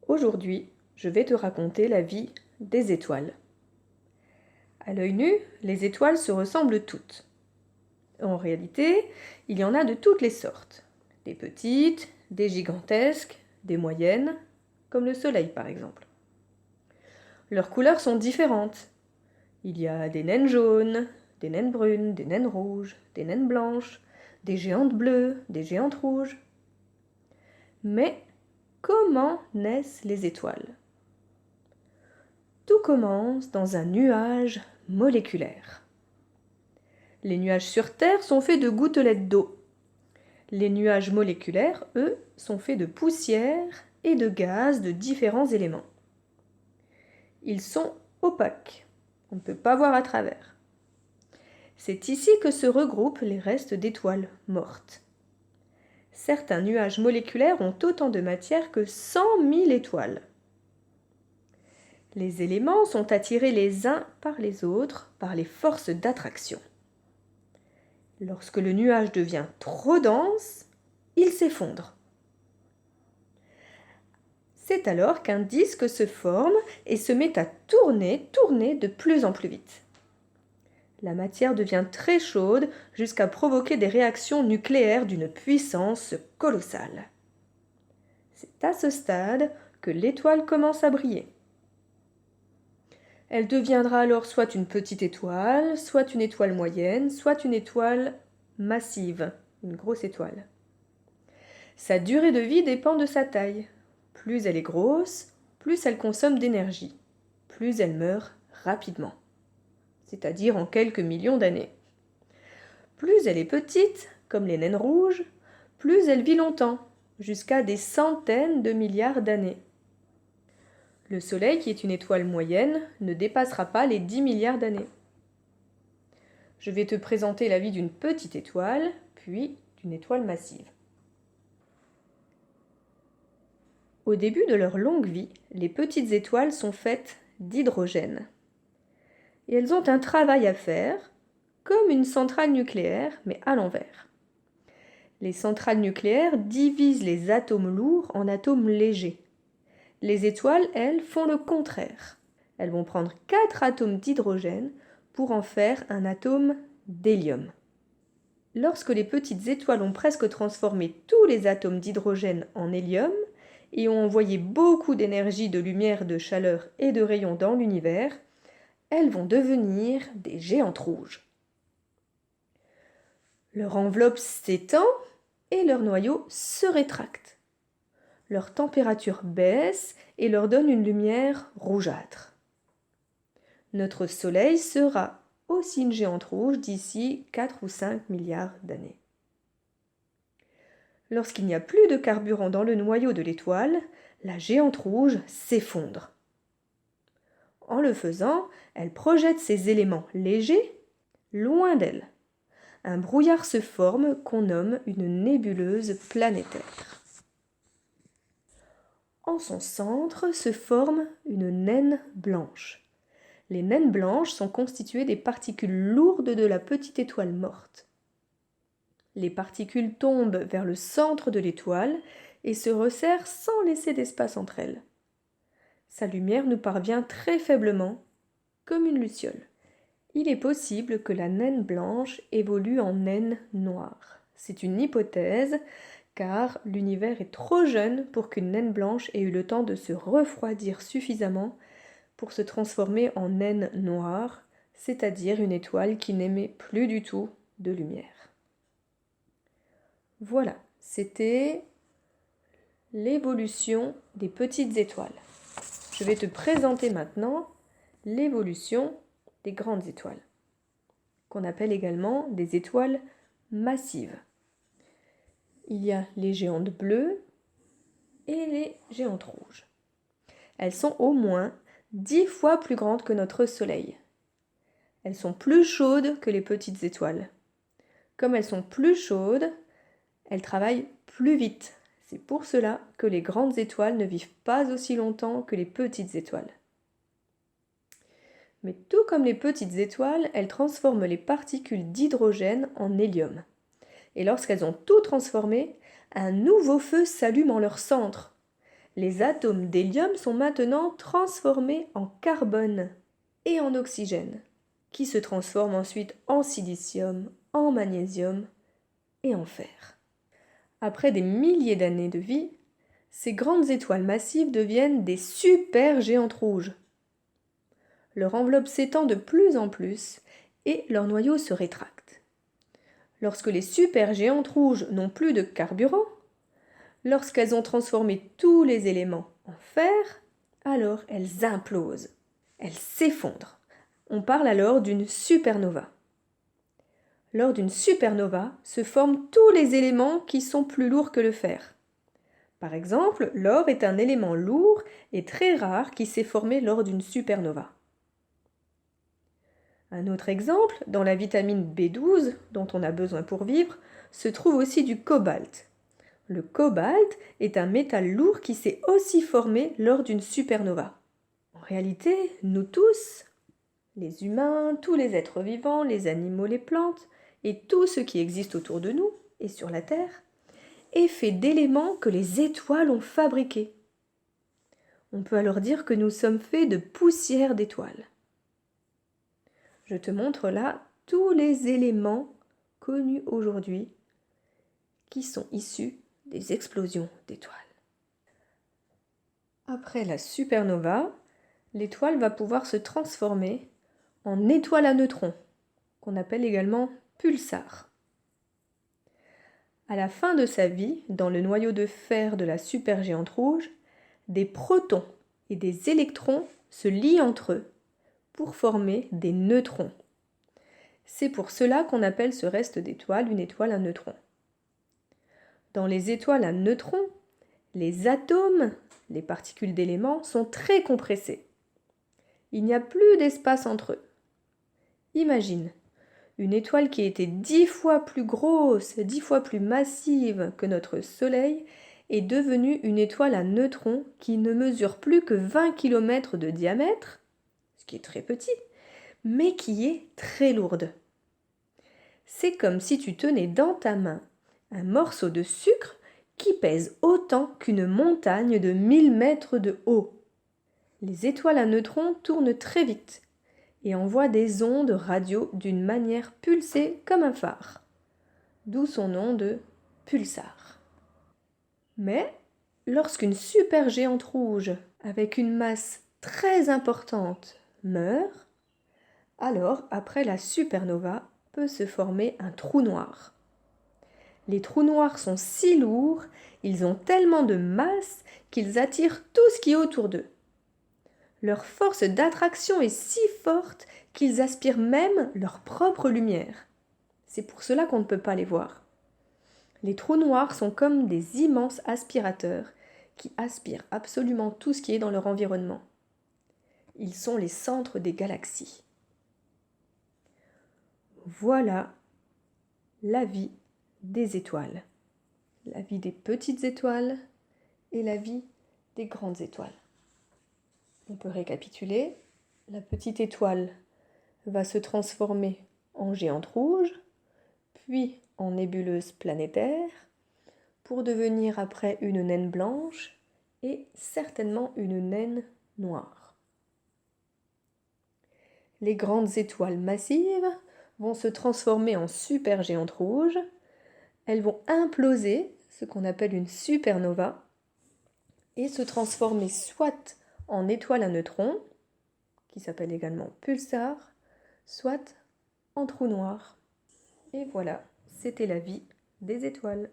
Aujourd'hui, je vais te raconter la vie des étoiles. À l'œil nu, les étoiles se ressemblent toutes. En réalité, il y en a de toutes les sortes. Des petites, des gigantesques, des moyennes, comme le Soleil par exemple. Leurs couleurs sont différentes. Il y a des naines jaunes, des naines brunes, des naines rouges, des naines blanches, des géantes bleues, des géantes rouges. Mais comment naissent les étoiles ? Tout commence dans un nuage moléculaire. Les nuages sur Terre sont faits de gouttelettes d'eau. Les nuages moléculaires, eux, sont faits de poussière et de gaz de différents éléments. Ils sont opaques. On ne peut pas voir à travers. C'est ici que se regroupent les restes d'étoiles mortes. Certains nuages moléculaires ont autant de matière que 100 000 étoiles. Les éléments sont attirés les uns par les autres par les forces d'attraction. Lorsque le nuage devient trop dense, il s'effondre. C'est alors qu'un disque se forme et se met à tourner de plus en plus vite. La matière devient très chaude jusqu'à provoquer des réactions nucléaires d'une puissance colossale. C'est à ce stade que l'étoile commence à briller. Elle deviendra alors soit une petite étoile, soit une étoile moyenne, soit une étoile massive, une grosse étoile. Sa durée de vie dépend de sa taille. Plus elle est grosse, plus elle consomme d'énergie, plus elle meurt rapidement, c'est-à-dire en quelques millions d'années. Plus elle est petite, comme les naines rouges, plus elle vit longtemps, jusqu'à des centaines de milliards d'années. Le Soleil, qui est une étoile moyenne, ne dépassera pas les 10 milliards d'années. Je vais te présenter la vie d'une petite étoile, puis d'une étoile massive. Au début de leur longue vie, les petites étoiles sont faites d'hydrogène. Et elles ont un travail à faire, comme une centrale nucléaire, mais à l'envers. Les centrales nucléaires divisent les atomes lourds en atomes légers. Les étoiles, elles, font le contraire. Elles vont prendre 4 atomes d'hydrogène pour en faire un atome d'hélium. Lorsque les petites étoiles ont presque transformé tous les atomes d'hydrogène en hélium et ont envoyé beaucoup d'énergie, de lumière, de chaleur et de rayons dans l'univers, elles vont devenir des géantes rouges. Leur enveloppe s'étend et leur noyau se rétracte. Leur température baisse et leur donne une lumière rougeâtre. Notre Soleil sera aussi une géante rouge d'ici 4 ou 5 milliards d'années. Lorsqu'il n'y a plus de carburant dans le noyau de l'étoile, la géante rouge s'effondre. En le faisant, elle projette ses éléments légers loin d'elle. Un brouillard se forme qu'on nomme une nébuleuse planétaire. En son centre se forme une naine blanche. Les naines blanches sont constituées des particules lourdes de la petite étoile morte. Les particules tombent vers le centre de l'étoile et se resserrent sans laisser d'espace entre elles. Sa lumière nous parvient très faiblement, comme une luciole. Il est possible que la naine blanche évolue en naine noire. C'est une hypothèse, car l'univers est trop jeune pour qu'une naine blanche ait eu le temps de se refroidir suffisamment pour se transformer en naine noire, c'est-à-dire une étoile qui n'émet plus du tout de lumière. Voilà, c'était l'évolution des petites étoiles. Je vais te présenter maintenant l'évolution des grandes étoiles, qu'on appelle également des étoiles massives. Il y a les géantes bleues et les géantes rouges. Elles sont au moins 10 fois plus grandes que notre Soleil. Elles sont plus chaudes que les petites étoiles. Comme elles sont plus chaudes, elles travaillent plus vite. C'est pour cela que les grandes étoiles ne vivent pas aussi longtemps que les petites étoiles. Mais tout comme les petites étoiles, elles transforment les particules d'hydrogène en hélium. Et lorsqu'elles ont tout transformé, un nouveau feu s'allume en leur centre. Les atomes d'hélium sont maintenant transformés en carbone et en oxygène, qui se transforment ensuite en silicium, en magnésium et en fer. Après des milliers d'années de vie, ces grandes étoiles massives deviennent des supergéantes rouges. Leur enveloppe s'étend de plus en plus et leur noyau se rétracte. Lorsque les supergéantes rouges n'ont plus de carburant, lorsqu'elles ont transformé tous les éléments en fer, alors elles implosent, elles s'effondrent. On parle alors d'une supernova. Lors d'une supernova se forment tous les éléments qui sont plus lourds que le fer. Par exemple, l'or est un élément lourd et très rare qui s'est formé lors d'une supernova. Un autre exemple, dans la vitamine B12, dont on a besoin pour vivre, se trouve aussi du cobalt. Le cobalt est un métal lourd qui s'est aussi formé lors d'une supernova. En réalité, nous tous, les humains, tous les êtres vivants, les animaux, les plantes, et tout ce qui existe autour de nous et sur la Terre, est fait d'éléments que les étoiles ont fabriqués. On peut alors dire que nous sommes faits de poussière d'étoiles. Je te montre là tous les éléments connus aujourd'hui qui sont issus des explosions d'étoiles. Après la supernova, l'étoile va pouvoir se transformer en étoile à neutrons, qu'on appelle également pulsar. À la fin de sa vie, dans le noyau de fer de la supergéante rouge, des protons et des électrons se lient entre eux pour former des neutrons. C'est pour cela qu'on appelle ce reste d'étoile une étoile à neutrons. Dans les étoiles à neutrons, les atomes, les particules d'éléments, sont très compressés. Il n'y a plus d'espace entre eux. Imagine une étoile qui était 10 fois plus grosse, 10 fois plus massive que notre Soleil est devenue une étoile à neutrons qui ne mesure plus que 20 km de diamètre, ce qui est très petit, mais qui est très lourde. C'est comme si tu tenais dans ta main un morceau de sucre qui pèse autant qu'une montagne de 1000 mètres de haut. Les étoiles à neutrons tournent très vite et envoient des ondes radio d'une manière pulsée comme un phare, d'où son nom de pulsar. Mais lorsqu'une supergéante rouge avec une masse très importante meurt, alors après la supernova peut se former un trou noir. Les trous noirs sont si lourds, ils ont tellement de masse qu'ils attirent tout ce qui est autour d'eux. Leur force d'attraction est si forte qu'ils aspirent même leur propre lumière. C'est pour cela qu'on ne peut pas les voir. Les trous noirs sont comme des immenses aspirateurs qui aspirent absolument tout ce qui est dans leur environnement. Ils sont les centres des galaxies. Voilà la vie des étoiles. La vie des petites étoiles et la vie des grandes étoiles. On peut récapituler. La petite étoile va se transformer en géante rouge, puis en nébuleuse planétaire, pour devenir après une naine blanche et certainement une naine noire. Les grandes étoiles massives vont se transformer en supergéantes rouges. Elles vont imploser, ce qu'on appelle une supernova, et se transformer soit en étoile à neutrons, qui s'appelle également pulsar, soit en trou noir. Et voilà, c'était la vie des étoiles.